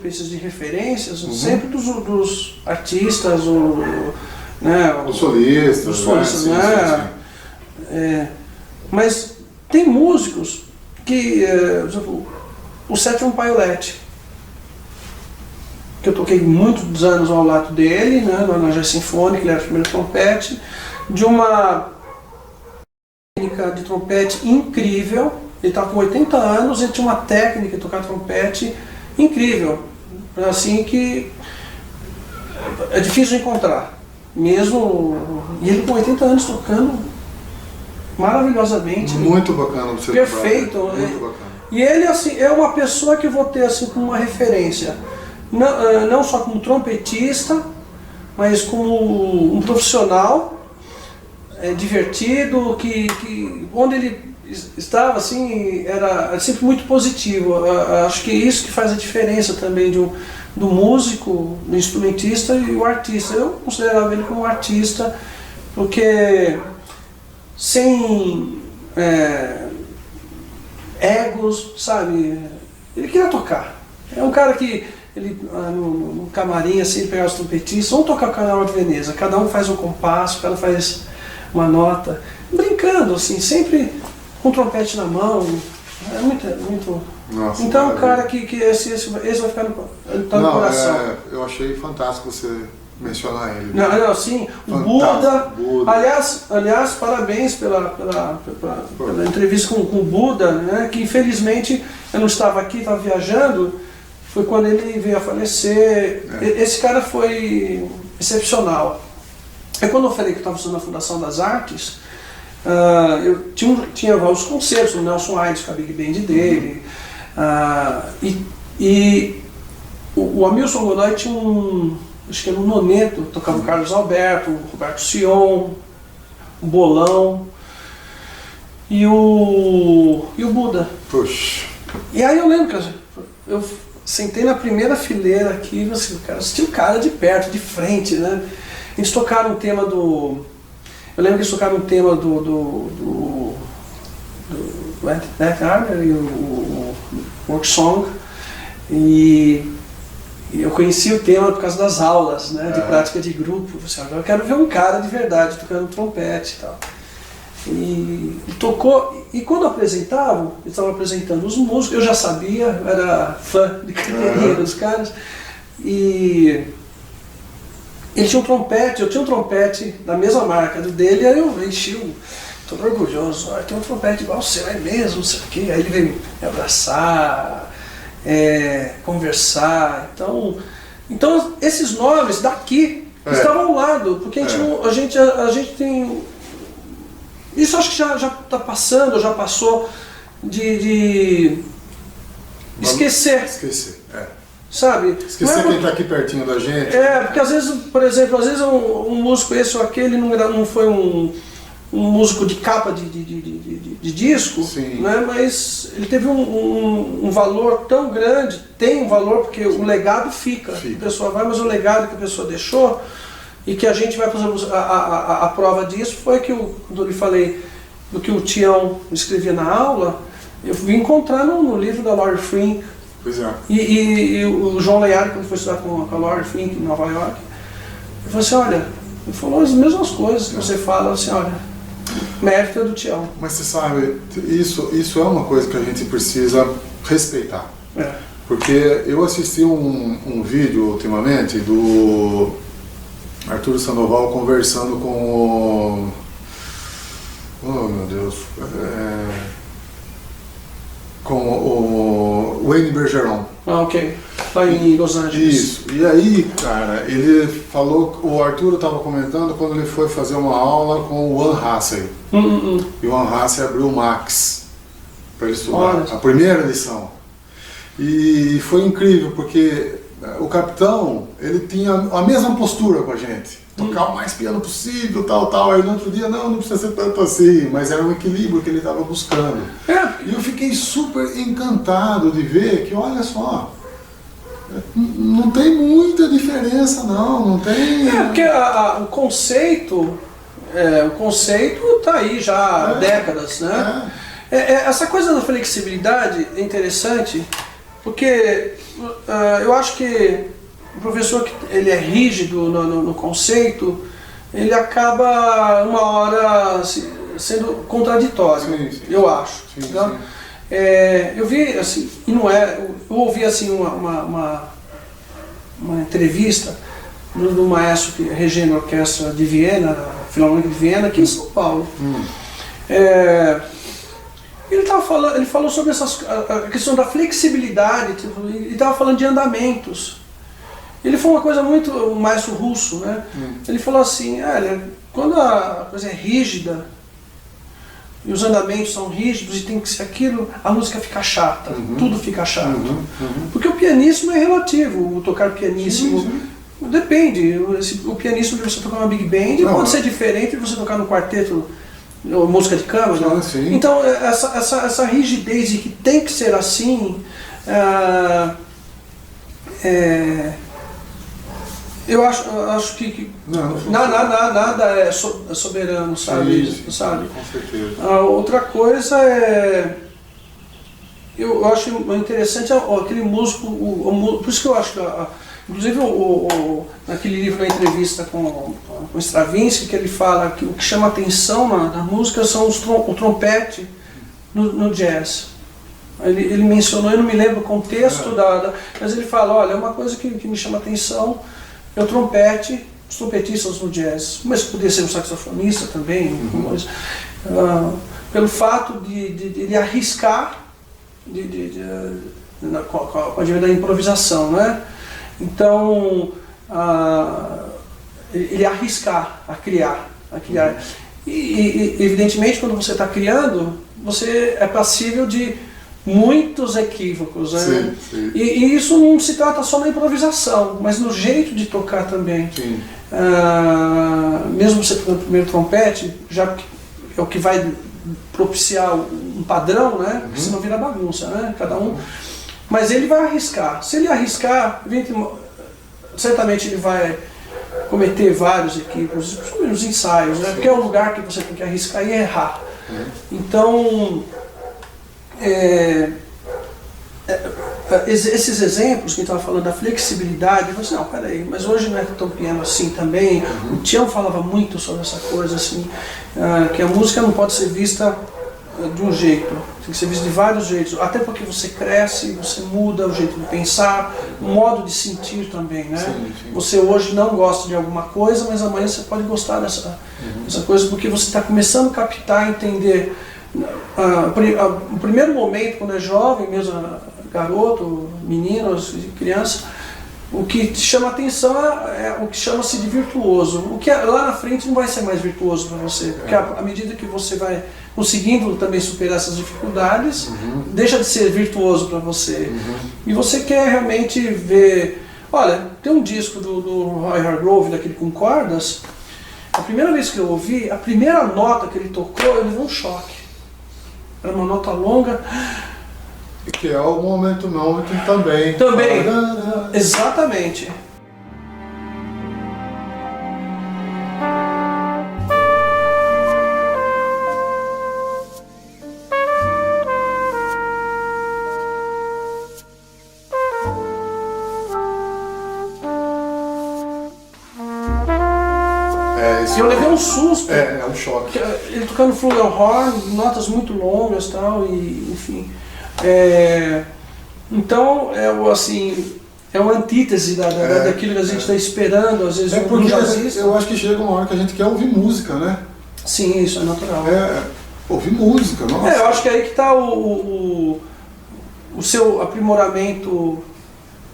trompetistas de referências, sempre dos artistas, né, os solistas, né? Mas tem músicos que, por exemplo, o Sétimo Paiolete, que eu toquei muitos anos ao lado dele, né, na Jazz Sinfônica, ele era o primeiro trompete, de uma técnica de trompete incrível. Ele estava com 80 anos, ele tinha uma técnica de tocar trompete incrível, assim que é difícil de encontrar, mesmo, e ele com 80 anos tocando maravilhosamente. Muito bacana você. Perfeito. Muito bacana. E ele assim, é uma pessoa que eu vou ter assim, como uma referência, não só como trompetista, mas como um profissional divertido, que onde ele estava assim, era sempre muito positivo. Acho que é isso que faz a diferença também do músico, do instrumentista e o artista. Eu considerava ele como artista, porque sem egos, sabe? Ele queria tocar. É um cara que ele no camarim assim, ele pegava os trompetistas, vamos tocar o Carnaval de Veneza, cada um faz um compasso, cada um faz uma nota, brincando assim, sempre com o trompete na mão. É muito. Nossa, então, o cara que esse vai ficar no coração. Eu achei fantástico você mencionar ele. Não, sim, o Buda. Aliás, parabéns pela entrevista com o Buda, né, que infelizmente eu não estava aqui, estava viajando, foi quando ele veio a falecer. Esse cara foi excepcional. Aí quando eu falei que eu estava estudando na Fundação das Artes, eu tinha vários concertos, o Nelson Aires com a Big Band dele, e o Hamilton Godoy tinha acho que era um noneto, tocava o Carlos Alberto, o Roberto Sion, o Bolão e o Buda. Puxa. E aí eu lembro que eu sentei na primeira fileira aqui, assim, assisti o cara de perto, de frente, né? Eles tocaram um tema do... Eu lembro que eles tocaram um tema do Nat Arner e o Work Song, e eu conheci o tema por causa das aulas, né, de prática de grupo. Eu quero ver um cara de verdade tocando trompete e tal. E tocou, e quando apresentavam, eles estavam apresentando os músicos, eu já sabia, eu era fã de carteirinha dos caras, e ele tinha um trompete, eu tinha um trompete da mesma marca do dele, aí eu enchi todo orgulhoso, tem um trompete igual ao seu, é mesmo, não sei o quê. Aí ele veio me abraçar, conversar. Então esses nomes daqui estavam ao lado, porque a gente tem... Isso acho que já está passando, já passou de esquecer. Sabe? Esquecer quem está aqui pertinho da gente. Porque às vezes, por exemplo, um músico esse ou aquele não foi um músico de capa de disco, né? Mas ele teve um valor tão grande, tem um valor porque o legado fica. A pessoa vai, mas o legado que a pessoa deixou, e que a gente vai fazer a prova disso, foi que quando eu lhe falei do que o Tião escrevia na aula, eu vim encontrar no livro da Laurie Frink. Pois é. E o João Leari, quando foi estudar com a Laurie Frink em Nova York, ele falou assim, olha, ele falou as mesmas coisas que você fala, assim, olha, mérito é do Tião. Mas você sabe, isso é uma coisa que a gente precisa respeitar. Porque eu assisti um vídeo ultimamente do Arturo Sandoval conversando com o... Oh, meu Deus... com o Wayne Bergeron. Ok. Lá em Los Angeles. Isso. E aí, cara, ele falou, o Arturo estava comentando quando ele foi fazer uma aula com o Van Hassel. E o Van Hassel abriu o Max para ele estudar, a primeira lição. E foi incrível, porque o capitão, ele tinha a mesma postura com a gente. Tocar o mais piano possível, tal. Aí no outro dia, não precisa ser tanto assim, mas era um equilíbrio que ele estava buscando. E eu fiquei super encantado de ver que, olha só, não tem muita diferença não tem... Porque o conceito está aí já há décadas, né? Essa coisa da flexibilidade é interessante, Porque eu acho que o professor que ele é rígido no conceito, ele acaba uma hora sendo contraditório, sim. Eu acho. Sim, então, sim. Eu vi assim, e não é, eu ouvi assim uma entrevista do maestro que regendo a orquestra de Viena, a Filarmônica de Viena, aqui em São Paulo. Ele falou sobre a questão da flexibilidade, ele estava falando de andamentos. Ele falou uma coisa muito, o maestro russo, né? Ele falou assim, quando a coisa é rígida, e os andamentos são rígidos e tem que ser aquilo, a música fica chata, tudo fica chato. Porque o pianíssimo é relativo, o tocar pianíssimo depende. O pianíssimo de você tocar uma big band pode ser diferente de você tocar no quarteto, música de câmara. Então essa rigidez de que tem que ser assim, eu acho que nada é soberano, sabe? Sim, sabe? Com certeza. Outra coisa eu acho interessante aquele músico, por isso que eu acho que, inclusive naquele livro, na entrevista com Stravinsky, que ele fala que o que chama atenção na música são o trompete no jazz. Ele mencionou, eu não me lembro o contexto, mas ele fala, olha, uma coisa que me chama atenção é o trompete, os trompetistas no jazz, mas poderia ser um saxofonista também, pelo fato de ele arriscar com a da improvisação, né? Então, ele arriscar a criar. E evidentemente, quando você está criando, você é passível de muitos equívocos, né? Sim. E isso não se trata só na improvisação, mas no jeito de tocar também. Mesmo você tocando o primeiro trompete, já é o que vai propiciar um padrão, né? Porque senão vira bagunça, né? Cada um. Mas ele vai arriscar. Se ele arriscar, certamente ele vai cometer vários equívocos, principalmente nos ensaios, né? Porque é um lugar que você tem que arriscar e errar. Então, esses exemplos que a gente estava falando da flexibilidade, eu falei assim, não, peraí, mas hoje não é tão piano assim também. O Tião falava muito sobre essa coisa, assim, que a música não pode ser vista de um jeito, tem que ser vista de vários jeitos, até porque você cresce, você muda o jeito de pensar, o modo de sentir também, né? Sim. Você hoje não gosta de alguma coisa, mas amanhã você pode gostar dessa coisa, porque você está começando a captar, entender. O primeiro momento, quando é jovem, mesmo garoto, menino, criança, o que te chama a atenção é o que chama-se de virtuoso. O que lá na frente não vai ser mais virtuoso para você, porque à medida que você vai conseguindo também superar essas dificuldades, deixa de ser virtuoso para você. E você quer realmente ver. Olha, tem um disco do Roy Hargrove, daquele com cordas. A primeira vez que eu ouvi, a primeira nota que ele tocou, eu levei um choque. Era uma nota longa. Que é o momento também. Também, exatamente. Eu levei um susto. É um choque. Ele tocando flugelhorn, notas muito longas, tal, e enfim. Então é uma antítese daquilo que a gente está esperando, às vezes porque eu acho que chega uma hora que a gente quer ouvir música, né? Sim, isso é natural. Ouvir música, nossa. Eu acho que aí que está o seu aprimoramento,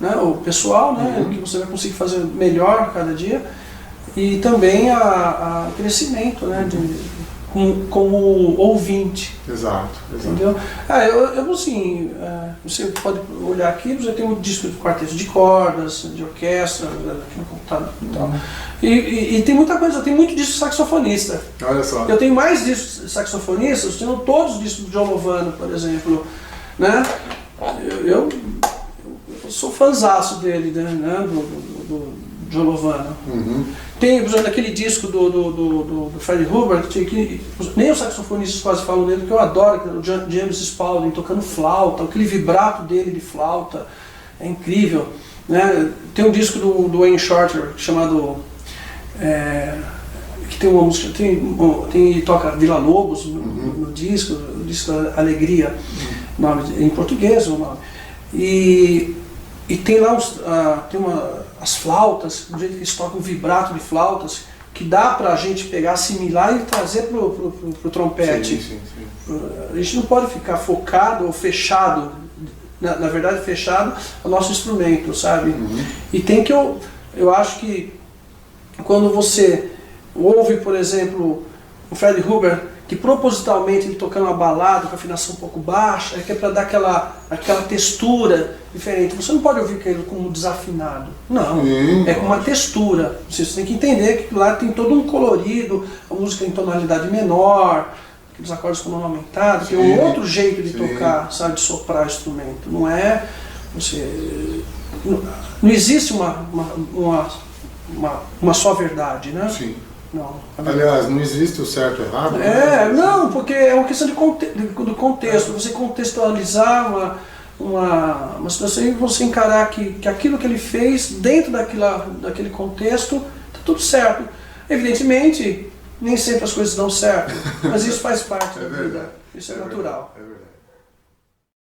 né, o pessoal, né, que você vai conseguir fazer melhor cada dia, e também a crescimento, né, como ouvinte. Exato. Entendeu? Eu assim, você pode olhar aqui, você tem um disco de quarteto de cordas, de orquestra, aqui no computador e tal. E tem muita coisa, eu tenho muito disco de saxofonista. Olha só. Eu tenho mais discos de saxofonistas, eu tenho todos os discos do John Lovano, por exemplo. Né? Eu sou fãzaço dele, né? Do John Lovano. tem, por exemplo, aquele disco do Freddie Hubbard, que nem os saxofonistas quase falam dele, que eu adoro, que é o James Spaulding tocando flauta, aquele vibrato dele de flauta, é incrível. Né? Tem um disco do Wayne Shorter chamado... que tem uma música, toca Vila Lobos no disco, o disco da Alegria, nome, em português o nome. E tem lá as flautas, do jeito que eles tocam, um vibrato de flautas, que dá pra gente pegar, assimilar e trazer pro trompete. Sim. A gente não pode ficar focado ou fechado, na verdade fechado ao nosso instrumento, sabe? E tem que, eu acho que quando você ouve, por exemplo, o Freddie Hubbard, que propositalmente ele tocando uma balada com afinação um pouco baixa, que é para dar aquela textura diferente. Você não pode ouvir aquilo como desafinado. Não, é com uma textura. Você tem que entender que lá tem todo um colorido, a música em tonalidade menor, aqueles acordes com nona aumentada, que é um outro jeito de tocar, sabe, de soprar o instrumento. Não é... Não existe uma só verdade, né? Sim. Não. Aliás, não existe o certo e o errado? Não, porque é uma questão do contexto. Você contextualizar uma situação e você encarar que aquilo que ele fez, dentro daquele contexto, está tudo certo. Evidentemente, nem sempre as coisas dão certo, mas isso faz parte da vida. Isso é natural. É verdade.